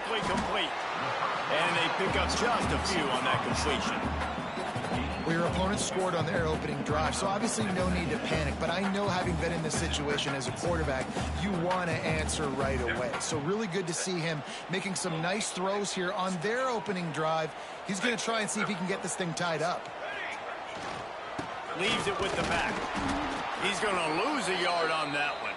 perfectly complete. And they pick up just a few on that completion. Well, your opponent scored on their opening drive, so obviously no need to panic. But I know, having been in this situation as a quarterback, you want to answer right away. So really good to see him making some nice throws here on their opening drive. He's going to try and see if he can get this thing tied up. Leaves it with the back. He's going to lose a yard on that one.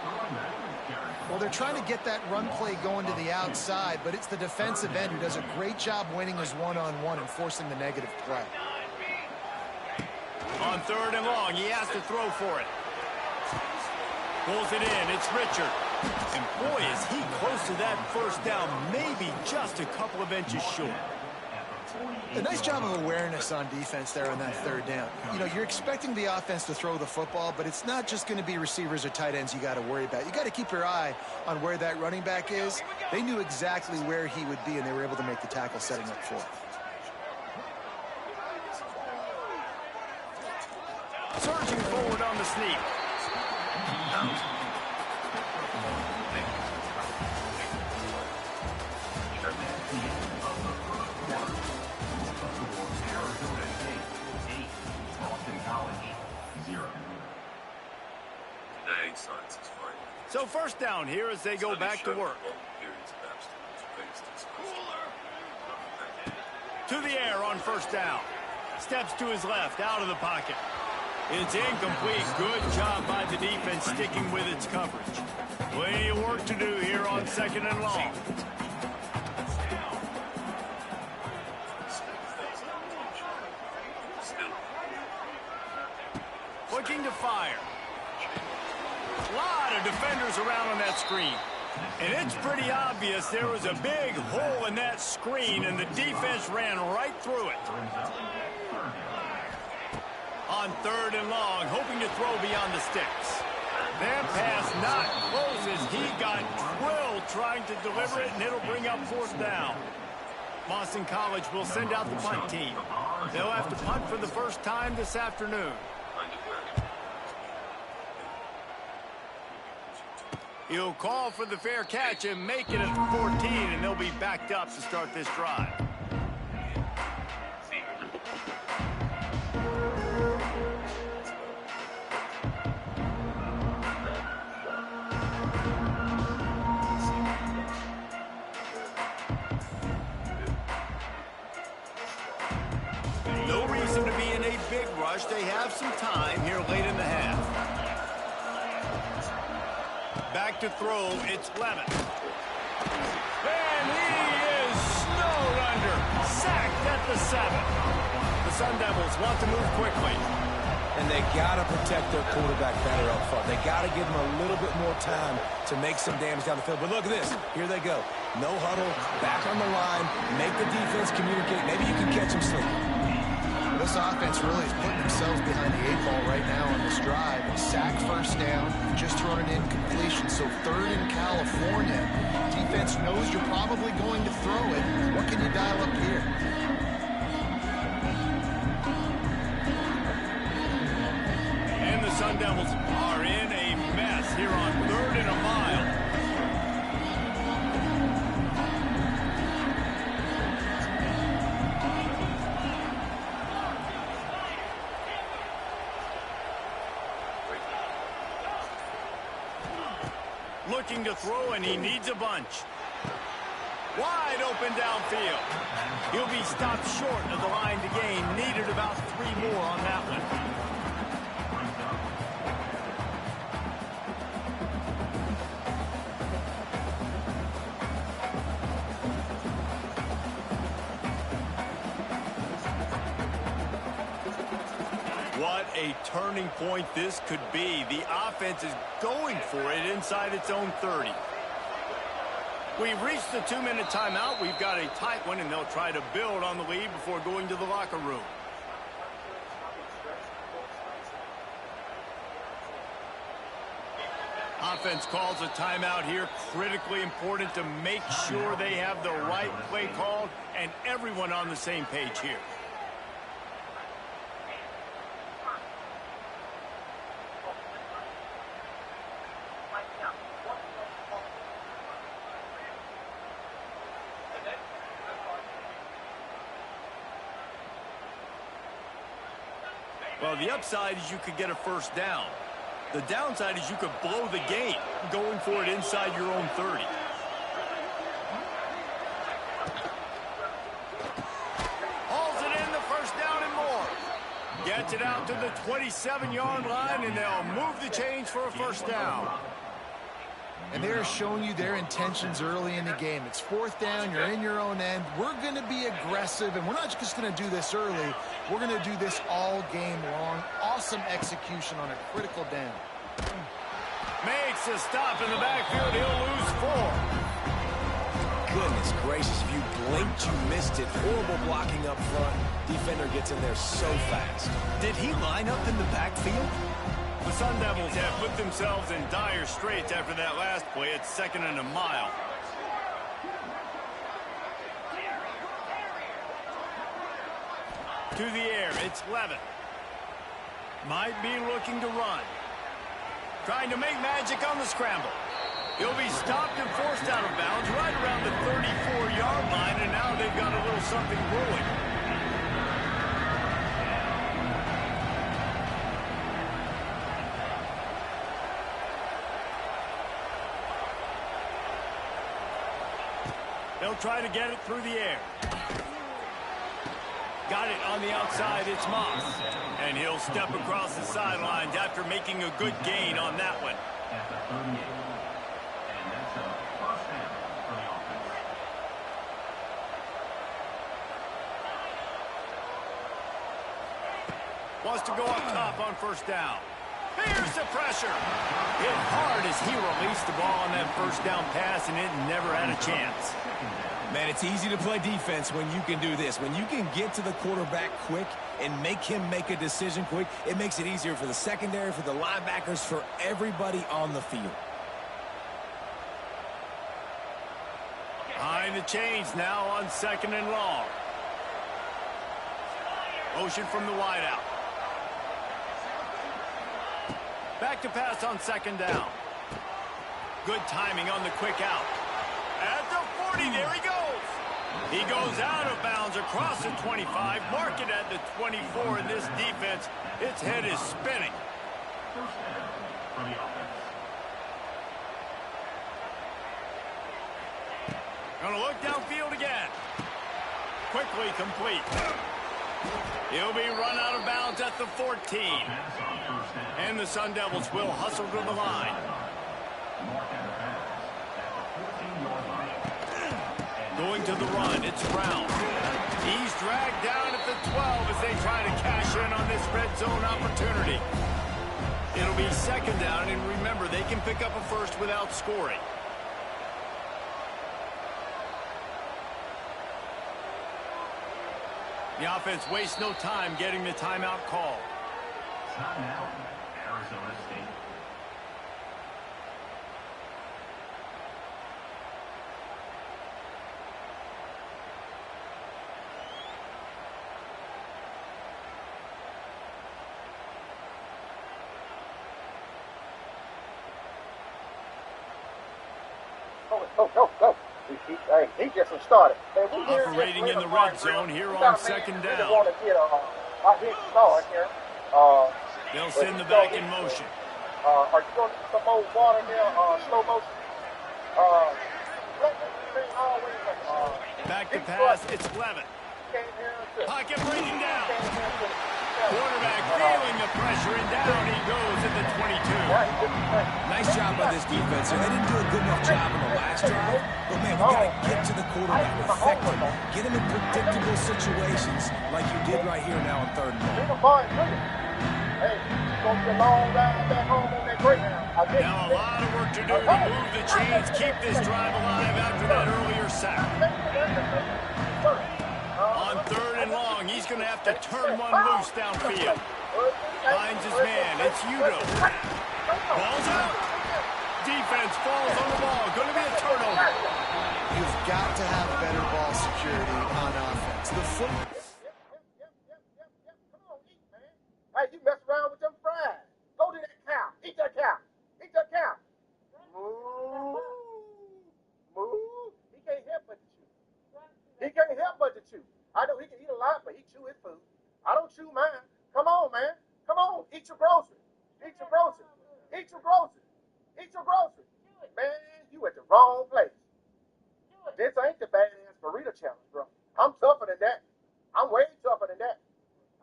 Well, they're trying to get that run play going to the outside, but it's the defensive end who does a great job winning his one-on-one and forcing the negative play. On 3rd and long, he has to throw for it. Pulls it in, it's Richard. And boy, is he close to that first down, maybe just a couple of inches short. A nice job of awareness on defense there on that 3rd down. You know, you're expecting the offense to throw the football, but it's not just going to be receivers or tight ends you got to worry about. You got to keep your eye on where that running back is. They knew exactly where he would be, and they were able to make the tackle setting up for it. Surging forward on the sneak. So 1st down here as they go back to work. To the air on 1st down. Steps to his left, out of the pocket. It's incomplete. Good job by the defense sticking with its coverage. Plenty of work to do here on 2nd and long. Looking to fire. A lot of defenders around on that screen. And it's pretty obvious there was a big hole in that screen, and the defense ran right through it. On 3rd and long, hoping to throw beyond the sticks. That pass not close as he got drilled trying to deliver it, and it'll bring up 4th down. Boston College will send out the punt team. They'll have to punt for the first time this afternoon. He'll call for the fair catch and make it at the 14, and they'll be backed up to start this drive. No reason to be in a big rush. They have some time here late in the half. Back to throw, it's Lemon. And he is snowed under. Sacked at the 7. The Sun Devils want to move quickly. And they got to protect their quarterback better up front. They got to give him a little bit more time to make some damage down the field. But look at this. Here they go. No huddle, back on the line, make the defense communicate. Maybe you can catch him sleeping. This offense really is putting themselves behind the 8 ball right now on this drive. Sack 1st down, just thrown an incompletion. So 3rd in California. Defense knows you're probably going to throw it. What can you dial up here? And the Sun Devils are in a mess here on 3rd and a mile. Looking to throw, and he needs a bunch. Wide open downfield. He'll be stopped short of the line to gain. Needed about 3 more on that one. What a turning point this could be. The offense is going for it inside its own 30. We've reached the 2-minute timeout. We've got a tight one, and they'll try to build on the lead before going to the locker room. Offense calls a timeout here. Critically important to make sure they have the right play called and everyone on the same page here. Well, the upside is you could get a first down. The downside is you could blow the game going for it inside your own 30. Hauls it in, the first down and more. Gets it out to the 27-yard line, and they'll move the chains for a first down. And they're showing you their intentions early in the game. It's fourth down, you're in your own end. We're going to be aggressive, and we're not just going to do this early. We're going to do this all game long. Awesome execution on a critical down. Makes a stop in the backfield. He'll lose 4. Goodness gracious, if you blinked, you missed it. Horrible blocking up front. Defender gets in there so fast. Did he line up in the backfield? The Sun Devils have put themselves in dire straits after that last play. It's 2nd and a mile. To the air, it's Levin. Might be looking to run. Trying to make magic on the scramble. He'll be stopped and forced out of bounds right around the 34-yard line, and now they've got a little something brewing. They'll try to get it through the air. Got it on the outside, it's Moss. And he'll step across the sidelines after making a good gain on that one. Wants to go up top on first down. Here's the pressure. Hit hard as he released the ball on that first down pass, and it never had a chance. Man, it's easy to play defense when you can do this. When you can get to the quarterback quick and make him make a decision quick, it makes it easier for the secondary, for the linebackers, for everybody on the field. Behind the chains now on 2nd and long. Motion from the wideout. Back to pass on 2nd down. Good timing on the quick out. At the 40, there he goes. He goes out of bounds across the 25, mark it at the 24, and this defense, its head is spinning. Gonna look downfield again. Quickly complete. He'll be run out of bounds at the 14. And the Sun Devils will hustle to the line. Going to the run, it's Brown. He's dragged down at the 12 as they try to cash in on this red zone opportunity. It'll be 2nd down, and remember, they can pick up a first without scoring. The offense wastes no time getting the timeout call. Timeout, Arizona State. Go. He just started. Hey, operating in the red zone here on 2nd down. Want to get a hit start here. They'll send the back in motion. Are you going to need some more water there? Slow motion. Back to pass. It's Levin. Pocket breaking down. Quarterback feeling the pressure, and down he goes at the 22. Nice job by this defense. They didn't do a good enough job on the last drive, but man, we got to get to the quarterback effectively. Get him in predictable situations like you did right here now on 3rd and long. Hey, going to be a long ride back home on that Greyhound. Now a lot of work to do to move the chains, keep this drive alive after that earlier sack. On 3rd and long, he's going to have to turn one loose downfield. Finds his man. It's Udo. Ball's out. Defense falls on the ball. Going to be a turnover. You've got to have better ball security on offense. The foot. Come on, eat, man. Hey, you mess around with them fries. Go to that cow. Eat that cow. Eat that cow. Moo. He can't help but to chew. He can't help but to chew. I know he can eat a lot, but he chew his food. I don't chew mine. Come on, man. Eat your groceries. Eat your groceries. Eat your groceries. Eat your groceries. Man, you at the wrong place. This ain't the badass burrito challenge, bro. I'm tougher than that. I'm way tougher than that.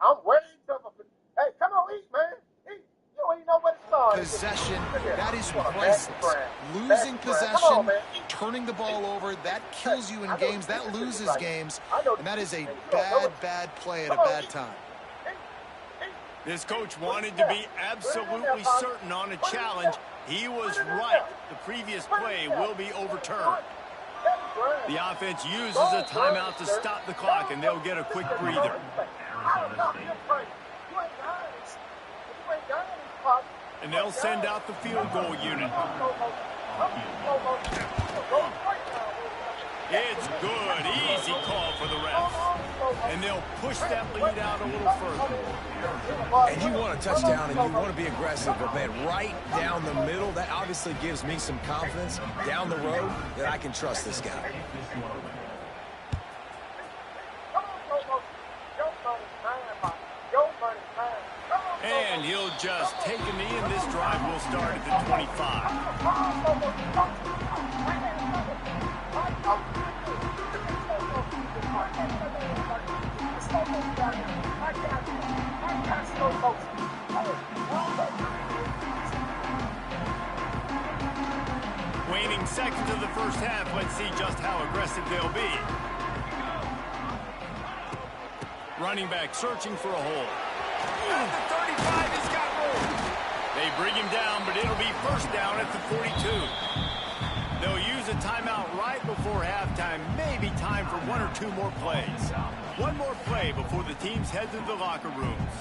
I'm way tougher. Hey, come on, eat, man. Eat. You don't even know what it's called. Possession, that is priceless. Losing possession, turning the ball over, that kills you in games, that loses games, and that is a bad, bad play at a bad time. This coach wanted to be absolutely certain on a challenge. He was right. The previous play will be overturned. The offense uses a timeout to stop the clock, and they'll get a quick breather. And they'll send out the field goal unit. It's good. Easy call for the refs. And they'll push that lead out a little further. And you want a touchdown and you want to be aggressive, but man, right down the middle, that obviously gives me some confidence down the road that I can trust this guy. And he'll just take a knee, and this drive will start at the 25. Waning seconds of the first half. Let's see just how aggressive they'll be. Running back searching for a hole. At the 35, he's got room. They bring him down, but it'll be first down at the 42. They'll use a timeout right before halftime. Maybe time for one or two more plays. One more play before the teams head to the locker rooms.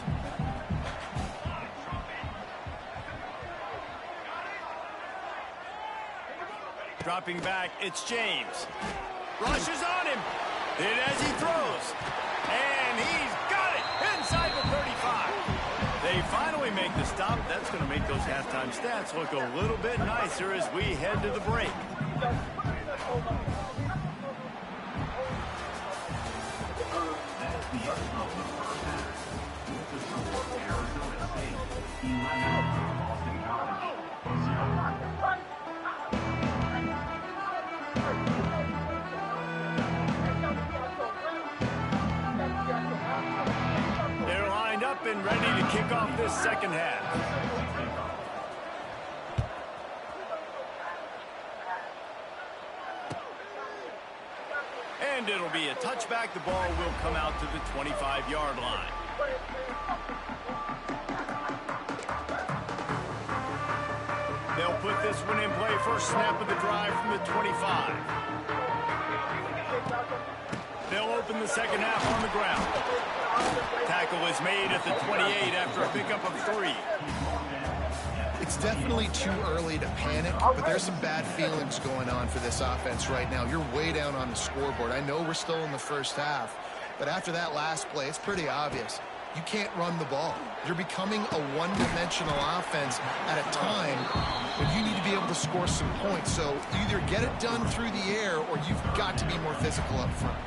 Dropping back, it's James. Rushes on him. Hit as he throws. And he's got it inside the 35. They finally make the stop. That's going to make those halftime stats look a little bit nicer as we head to the break. They're lined up and ready to kick off this second half. And it'll be a touchback. The ball will come out to the 25-yard line. They'll put this one in play. First snap of the drive from the 25. They'll open the second half on the ground. Tackle is made at the 28 after a pickup of 3. It's definitely too early to panic, but there's some bad feelings going on for this offense right now. You're way down on the scoreboard. I know we're still in the first half, but after that last play, it's pretty obvious. You can't run the ball. You're becoming a one-dimensional offense at a time when you need to be able to score some points. So either get it done through the air or you've got to be more physical up front.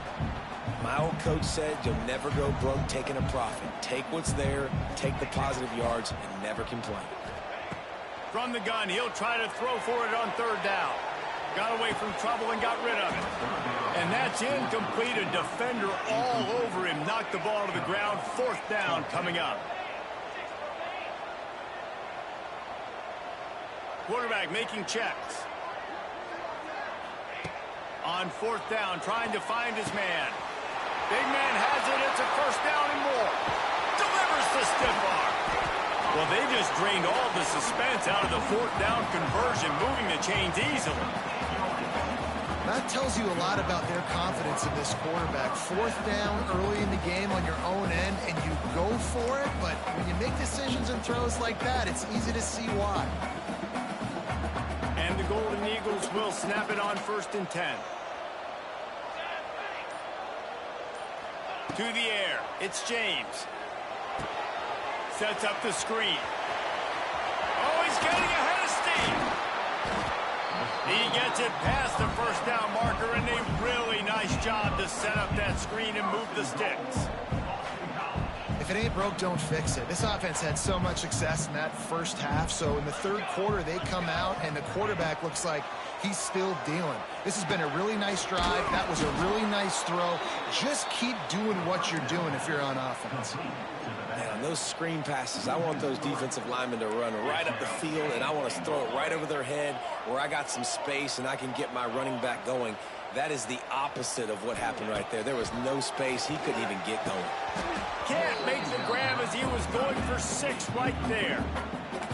My old coach said you'll never go broke taking a profit. Take what's there, take the positive yards, and never complain. From the gun, he'll try to throw for it on third down. Got away from trouble and got rid of it. And that's incomplete. A defender all over him. Knocked the ball to the ground. Fourth down coming up. Quarterback making checks. On fourth down, trying to find his man. Big man has it. It's a first down and more. Delivers the stiff arm. Well, they just drained all the suspense out of the fourth down conversion, moving the chains easily. That tells you a lot about their confidence in this quarterback. Fourth down early in the game on your own end, and you go for it, but when you make decisions and throws like that, it's easy to see why. And the Golden Eagles will snap it on 1st and 10. To the air, it's James. Sets up the screen. Oh, he's getting ahead of steam. He gets it past the first down marker, and a really nice job to set up that screen and move the sticks. If If it ain't broke, don't fix it. This offense had so much success in that first half, so in the third quarter, they come out, and the quarterback looks like he's still dealing. This has been a really nice drive. That was a really nice throw. Just keep doing what you're doing if you're on offense. Man, on those screen passes, I want those defensive linemen to run right up the field, and I want to throw it right over their head where I got some space and I can get my running back going. That is the opposite of what happened right there. There was no space. He couldn't even get going. Can't make the grab as he was going for 6 right there.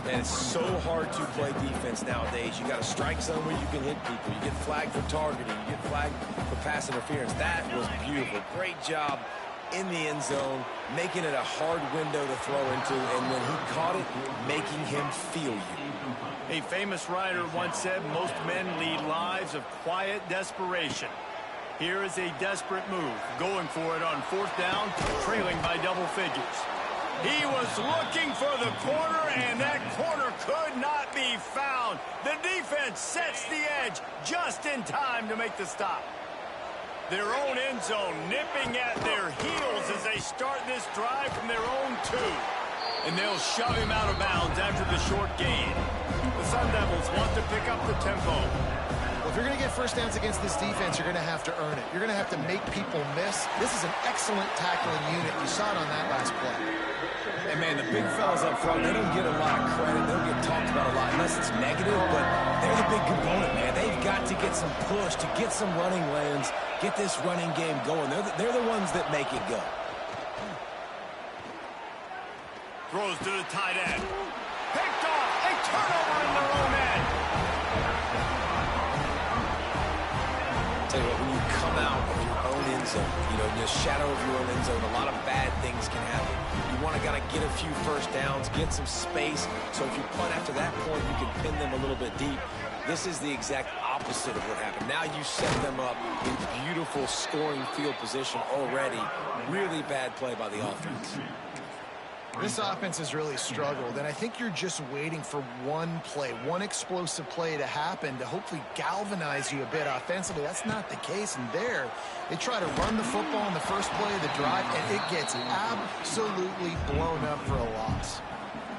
Man, it's so hard to play defense nowadays. You got a strike zone where you can hit people. You get flagged for targeting. You get flagged for pass interference. That was beautiful. Great job in the end zone, making it a hard window to throw into, and when he caught it, making him feel you. A famous writer once said, most men lead lives of quiet desperation. Here is a desperate move, going for it on 4th down, trailing by double figures. He was looking for the corner, and that corner could not be found. The defense sets the edge just in time to make the stop. Their own end zone nipping at their heels as they start this drive from their own 2. And they'll shove him out of bounds after the short gain. The Sun Devils want to pick up the tempo. Well, if you're going to get first downs against this defense, you're going to have to earn it. You're going to have to make people miss. This is an excellent tackling unit. You saw it on that last play. And, man, the big fellas up front, they don't get a lot of credit. They don't get talked about a lot unless it's negative, but they're the big component, man. They've got to get some push, to get some running lanes, get this running game going. They're the ones that make it go. Throws to the tight end. Picked off. A turnover in their own end. Tell you what, when you come out of your own end zone, you know, in the shadow of your own end zone, a lot of bad things can happen. You want to get a few first downs, get some space, so if you punt after that point, you can pin them a little bit deep. This is the exact opposite of what happened. Now you set them up in beautiful scoring field position already. Really bad play by the offense. This offense has really struggled, and I think you're just waiting for one play, one explosive play to happen to hopefully galvanize you a bit offensively. That's not the case, and there, they try to run the football in the first play of the drive, and it gets absolutely blown up for a loss.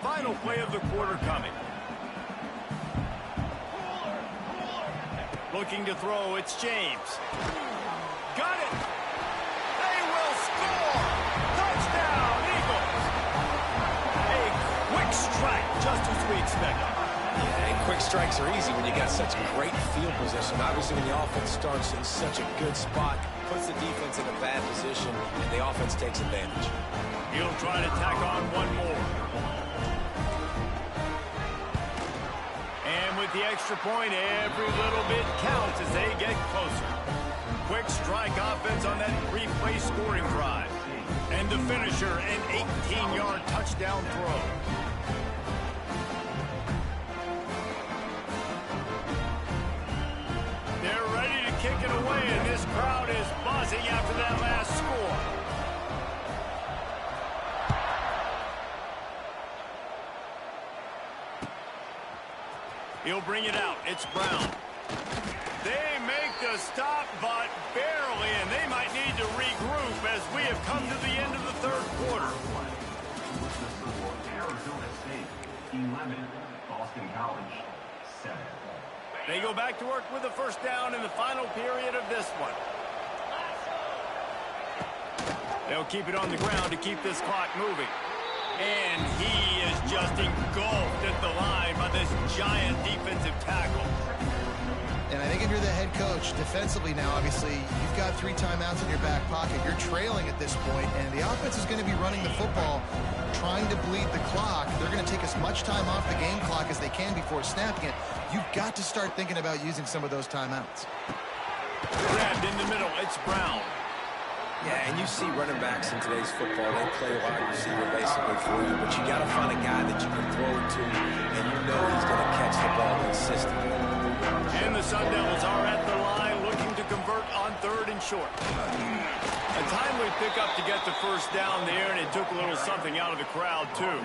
Final play of the quarter coming. Looking to throw, it's James. Got it! They will score! Touchdown, Eagles! Quick strike, just as we expected. Yeah, and quick strikes are easy when you got such great field position. Obviously, when the offense starts in such a good spot, puts the defense in a bad position, and the offense takes advantage. He'll try to tack on one more. And with the extra point, every little bit counts as they get closer. Quick strike offense on that 3-play scoring drive. And the finisher, an 18-yard touchdown throw. They're ready to kick it away, and this crowd is buzzing after that last score. He'll bring it out. It's Brown. They make the stop, but barely, and they might need to regroup as we have come to the end of the third quarter. Arizona State 11, Boston College 7. They go back to work with a first down in the final period of this one. They'll keep it on the ground to keep this clock moving. And he is just engulfed at the line by this giant defensive tackle. And I think if you're the head coach, defensively now, obviously, you've got 3 timeouts in your back pocket. You're trailing at this point, and the offense is going to be running the football, trying to bleed the clock. They're going to take as much time off the game clock as they can before snapping it. You've got to start thinking about using some of those timeouts. Grabbed in the middle. It's Brown. Yeah, and you see running backs in today's football, they play wide receiver basically for you, but you got to find a guy that you can throw it to, and you know he's going to catch the ball consistently. And the Sun Devils are at the line looking to convert on 3rd and short. A timely pickup to get the first down there, and it took a little something out of the crowd, too.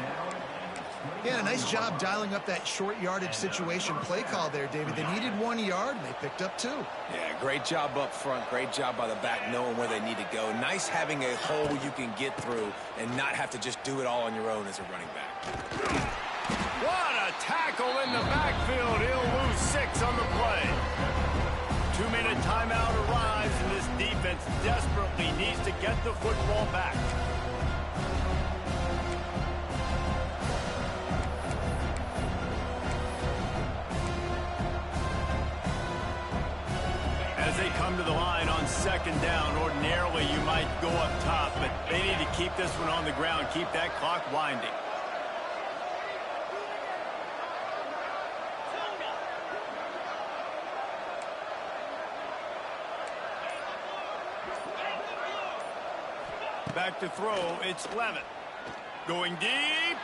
Yeah, a nice job dialing up that short yardage situation play call there, David. They needed 1 yard, and they picked up 2. Yeah, great job up front. Great job by the back knowing where they need to go. Nice having a hole you can get through and not have to just do it all on your own as a running back. What a tackle in the backfield. He'll lose 6 on the play. 2-minute timeout arrives, and this defense desperately needs to get the football back. As they come to the line on 2nd down, ordinarily you might go up top, but they need to keep this one on the ground, keep that clock winding. Back to throw, it's Levitt. Going deep.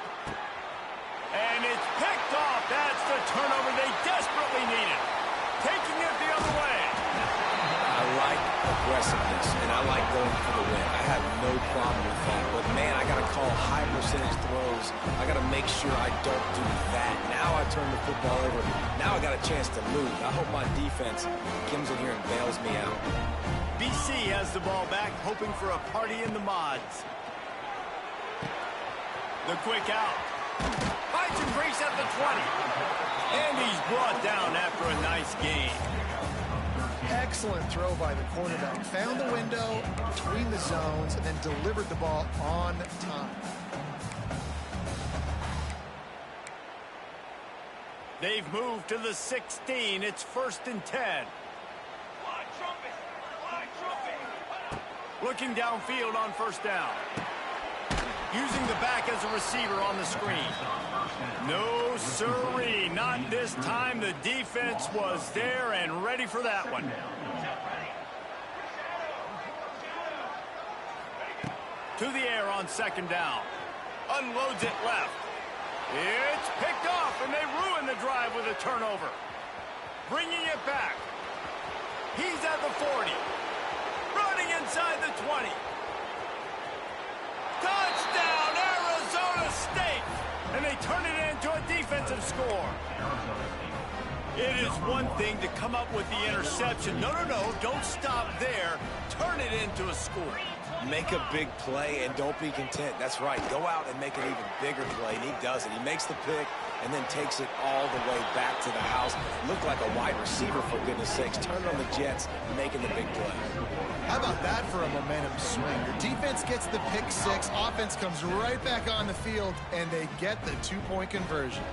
And it's picked off. That's the turnover they desperately needed. Taking it the other way. I like aggressiveness, and I like going for the win. I have no problem with that. But, man, I got to call high percentage throws. I got to make sure I don't do that. Now I turn the football over. Now I got a chance to move. I hope my defense comes in here and bails me out. BC has the ball back, hoping for a party in the mods. The quick out. Finds some grace at the 20. And he's brought down after a nice gain. Excellent throw by the quarterback. Found the window between the zones and then delivered the ball on time. They've moved to the 16. It's 1st and 10. Looking downfield on 1st down. Using the back as a receiver on the screen. No siree, not this time. The defense was there and ready for that one. To the air on 2nd down. Unloads it left. It's picked off, and they ruin the drive with a turnover. Bringing it back. He's at the 40. Running inside the 20. Touchdown, Arizona State! And they turn it into a defensive score. It is one thing to come up with the interception. No, don't stop there. Turn it into a score. Make a big play and don't be content. That's right. Go out and make an even bigger play, and he does it. He makes the pick and then takes it all the way back to the house. Looked like a wide receiver, for goodness sakes. Turn it on the Jets, making the big play. How about that for a momentum swing? Your defense gets the pick 6, offense comes right back on the field, and they get the 2-point conversion.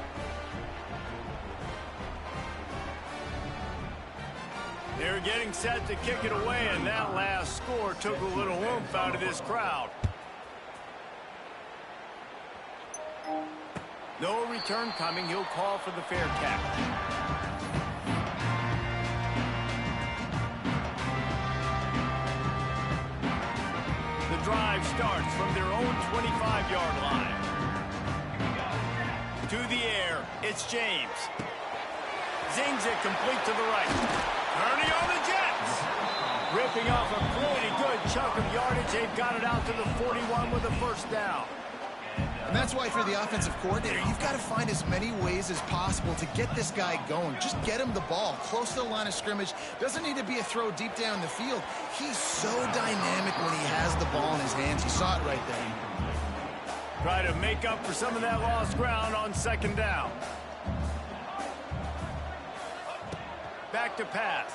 They're getting set to kick it away, and that last score took a little oomph out of this crowd. No return coming. He'll call for the fair catch. The drive starts from their own 25-yard line. To the air, it's James. Zings it complete to the right. Turning on the Jets. Ripping off a pretty good chunk of yardage. They've got it out to the 41 with a 1st down. And that's why, for the offensive coordinator, you've got to find as many ways as possible to get this guy going. Just get him the ball close to the line of scrimmage. Doesn't need to be a throw deep down the field. He's so dynamic when he has the ball in his hands. You saw it right there. Try to make up for some of that lost ground on 2nd down. Back to pass.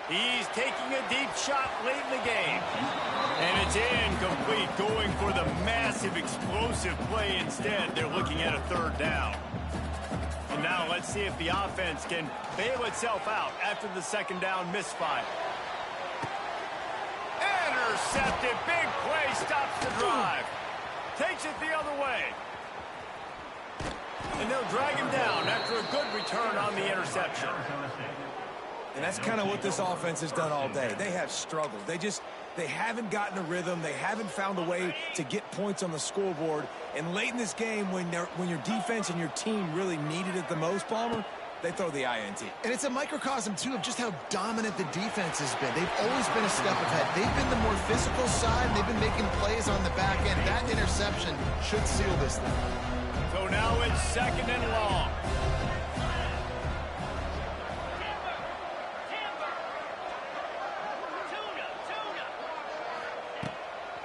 He's taking a deep shot late in the game. And it's incomplete, going for the massive explosive play instead. They're looking at a 3rd down. And now let's see if the offense can bail itself out after the 2nd down misfire. Intercepted. Big play stops the drive. Takes it the other way. And they'll drag him down after a good return on the interception. And that's kind of what this offense has done all day. They have struggled. They haven't gotten a rhythm. They haven't found a way to get points on the scoreboard. And late in this game, when your defense and your team really needed it the most, Palmer, they throw the INT. And it's a microcosm, too, of just how dominant the defense has been. They've always been a step ahead. They've been the more physical side. They've been making plays on the back end. That interception should seal this thing. So now it's 2nd and long.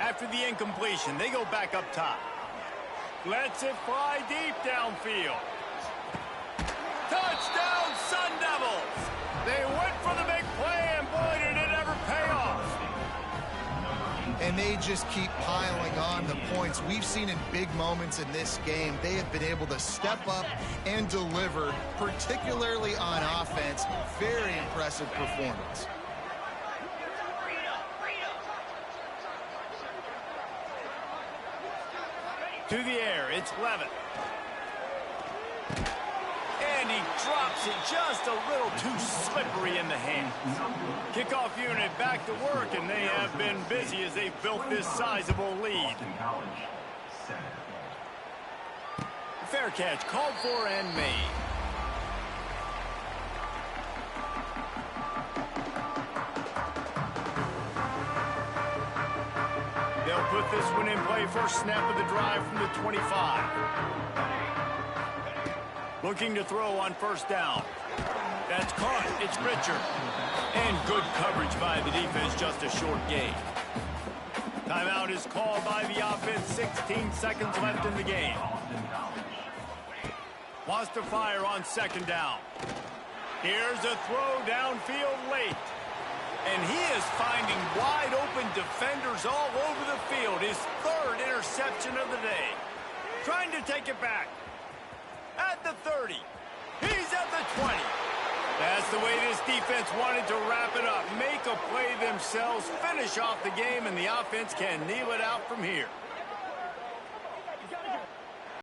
After the incompletion, they go back up top. Lets it fly deep downfield. Touchdown, Sun Devils! They went for the big play, and boy, did it ever pay off. And they just keep piling on the points. We've seen in big moments in this game, they have been able to step up and deliver, particularly on offense. Very impressive performance. To the air, it's Levitt. And he drops it just a little too slippery in the hands. Kickoff unit back to work, and they have been busy as they've built this sizable lead. Fair catch called for and made. They'll put this one in play. First snap of the drive from the 25. Looking to throw on first down. That's caught. It's Richard. And good coverage by the defense, just a short gain. Timeout is called by the offense. 16 seconds left in the game. Wants to fire on 2nd down. Here's a throw downfield late. And he is finding wide-open defenders all over the field. His 3rd interception of the day. Trying to take it back. At the 30. He's at the 20. That's the way this defense wanted to wrap it up. Make a play themselves, finish off the game, and the offense can kneel it out from here.